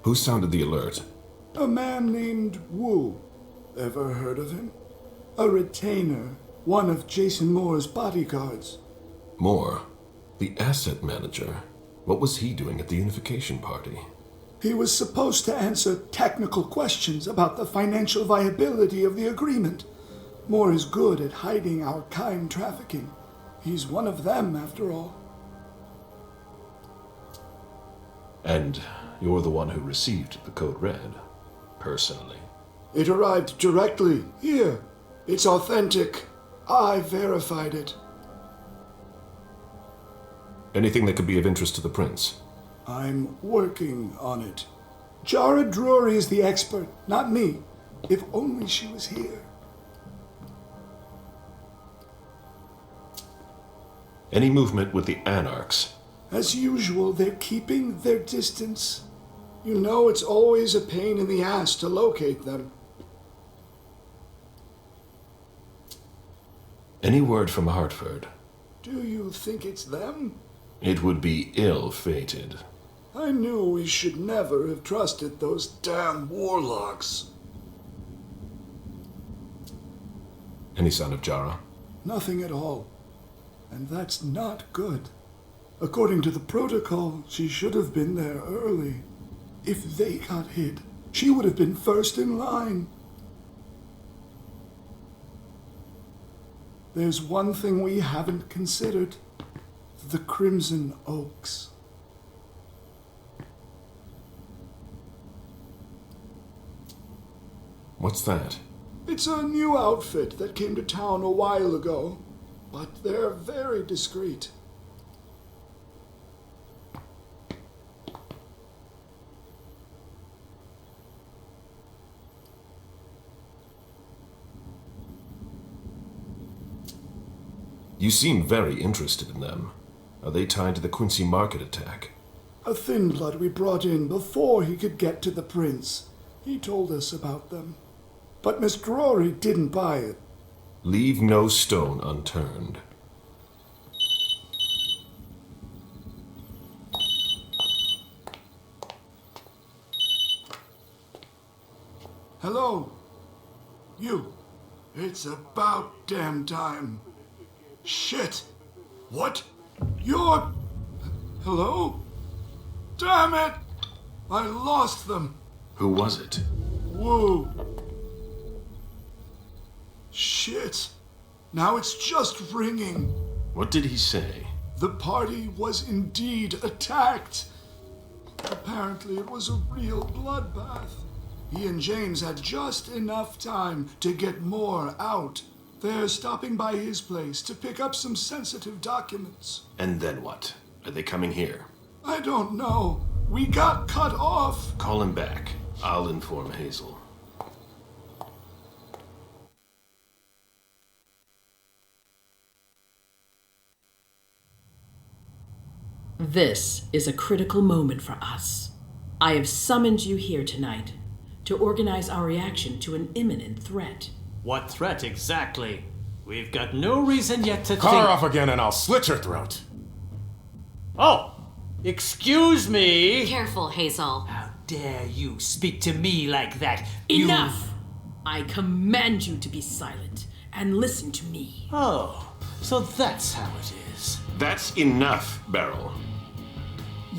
Who sounded the alert? A man named Wu. Ever heard of him? A retainer, one of Jason Moore's bodyguards. Moore? The asset manager? What was he doing at the unification party? He was supposed to answer technical questions about the financial viability of the agreement. Moore is good at hiding our kind trafficking. He's one of them, after all. And you're the one who received the code red, personally. It arrived directly here. It's authentic. I verified it. Anything that could be of interest to the prince? I'm working on it. Jara Drury is the expert, not me. If only she was here. Any movement with the Anarchs? As usual, they're keeping their distance. You know it's always a pain in the ass to locate them. Any word from Hartford? Do you think it's them? It would be ill-fated. I knew we should never have trusted those damn warlocks. Any sign of Jara? Nothing at all. And that's not good. According to the protocol, she should have been there early. If they got hit, she would have been first in line. There's one thing we haven't considered. The Crimson Oaks. What's that? It's a new outfit that came to town a while ago, but they're very discreet. You seem very interested in them. Are they tied to the Quincy Market attack? A thin blood we brought in before he could get to the prince. He told us about them. But Miss Drury didn't buy it. Leave no stone unturned. Hello? You. It's about damn time. Shit. What? You're... Hello? Damn it! I lost them. Who was it? Woo. Shit. Now it's just ringing. What did he say? The party was indeed attacked. Apparently it was a real bloodbath. He and James had just enough time to get more out. They're stopping by his place to pick up some sensitive documents. And then what? Are they coming here? I don't know. We got cut off. Call him back. I'll inform Hazel. This is a critical moment for us. I have summoned you here tonight to organize our reaction to an imminent threat. What threat exactly? We've got no reason yet to Call her off again and I'll slit your throat. Oh! Excuse me! Careful, Hazel. How dare you speak to me like that? Enough! I command you to be silent and listen to me. Oh, so that's how it is. That's enough, Beryl.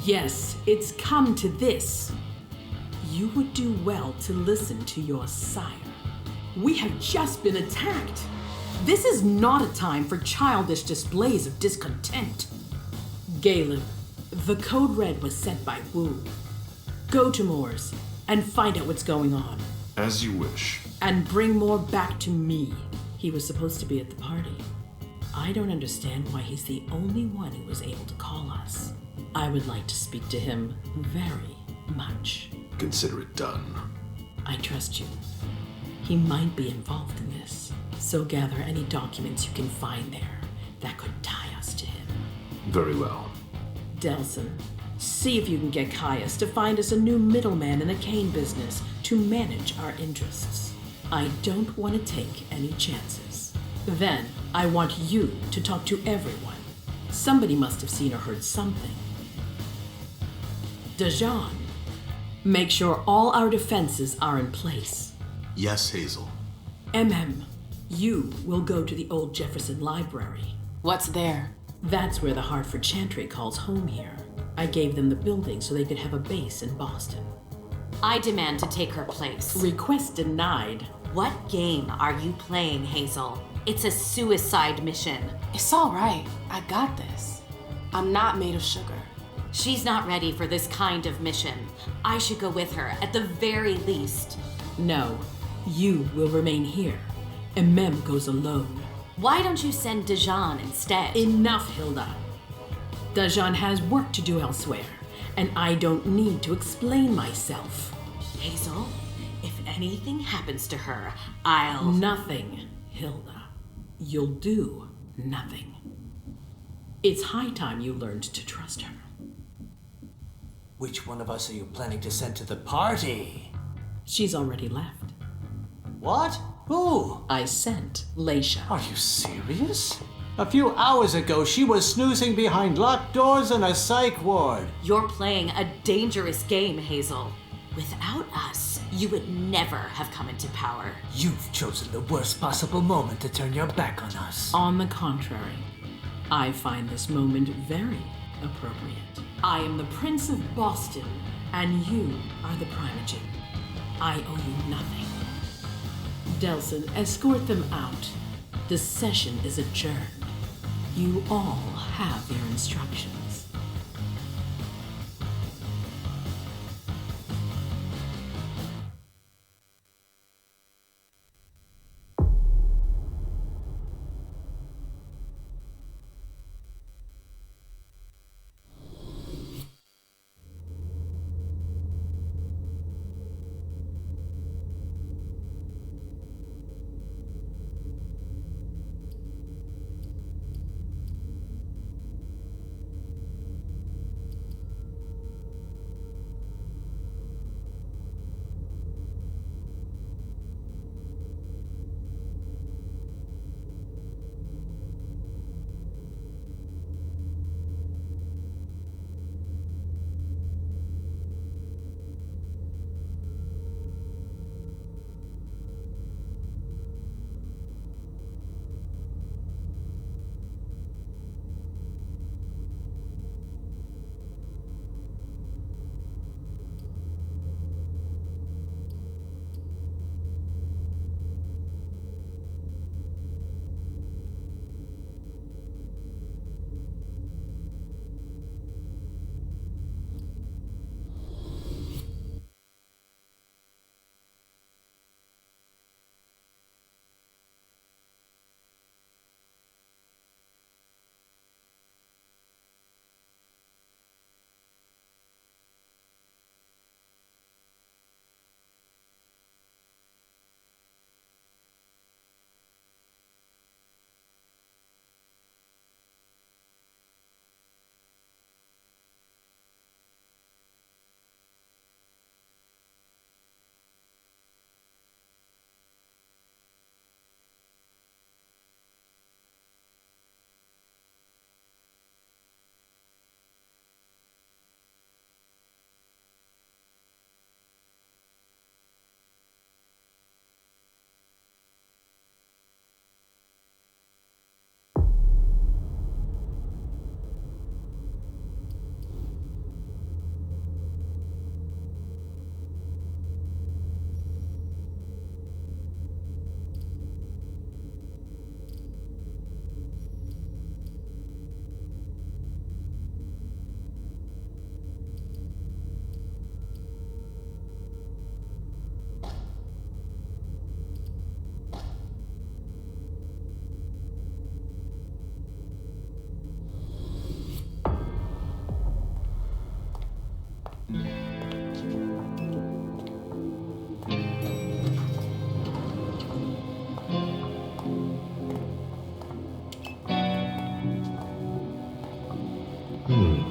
Yes, it's come to this. You would do well to listen to your sire. We have just been attacked. This is not a time for childish displays of discontent. Galen, the code red was sent by Wu. Go to Moore's and find out what's going on. As you wish. And bring Moore back to me. He was supposed to be at the party. I don't understand why he's the only one who was able to call us. I would like to speak to him very much. Consider it done. I trust you. He might be involved in this, so gather any documents you can find there that could tie us to him. Very well. Delson, see if you can get Caius to find us a new middleman in the cane business to manage our interests. I don't want to take any chances. Then, I want you to talk to everyone. Somebody must have seen or heard something. Dajan, make sure all our defenses are in place. Yes, Hazel. You will go to the old Jefferson Library. What's there? That's where the Hartford Chantry calls home here. I gave them the building so they could have a base in Boston. I demand to take her place. Request denied. What game are you playing, Hazel? It's a suicide mission. It's all right. I got this. I'm not made of sugar. She's not ready for this kind of mission. I should go with her, at the very least. No, you will remain here. Goes alone. Why don't you send Dajan instead? Enough, Hilda. Dajan has work to do elsewhere, and I don't need to explain myself. Hazel, if anything happens to her, I'll... Nothing, Hilda. You'll do nothing. It's high time you learned to trust her. Which one of us are you planning to send to the party? She's already left. What? Who? I sent Leisha. Are you serious? A few hours ago, she was snoozing behind locked doors in a psych ward. You're playing a dangerous game, Hazel. Without us, you would never have come into power. You've chosen the worst possible moment to turn your back on us. On the contrary, I find this moment very appropriate. I am the Prince of Boston, and you are the Primogen. I owe you nothing. Delsin, escort them out. The session is adjourned. You all have your instructions.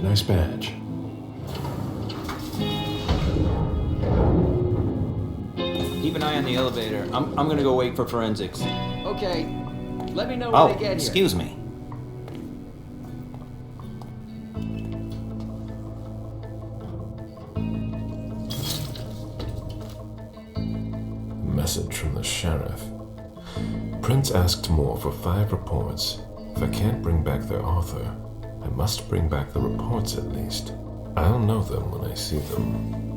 Nice badge. Keep an eye on the elevator. I'm gonna go wait for forensics. Okay. Let me know when they get here. Excuse me. Message from the sheriff. Prince asked more for 5 reports. If I can't bring back their author, I must bring back the reports at least. I'll know them when I see them.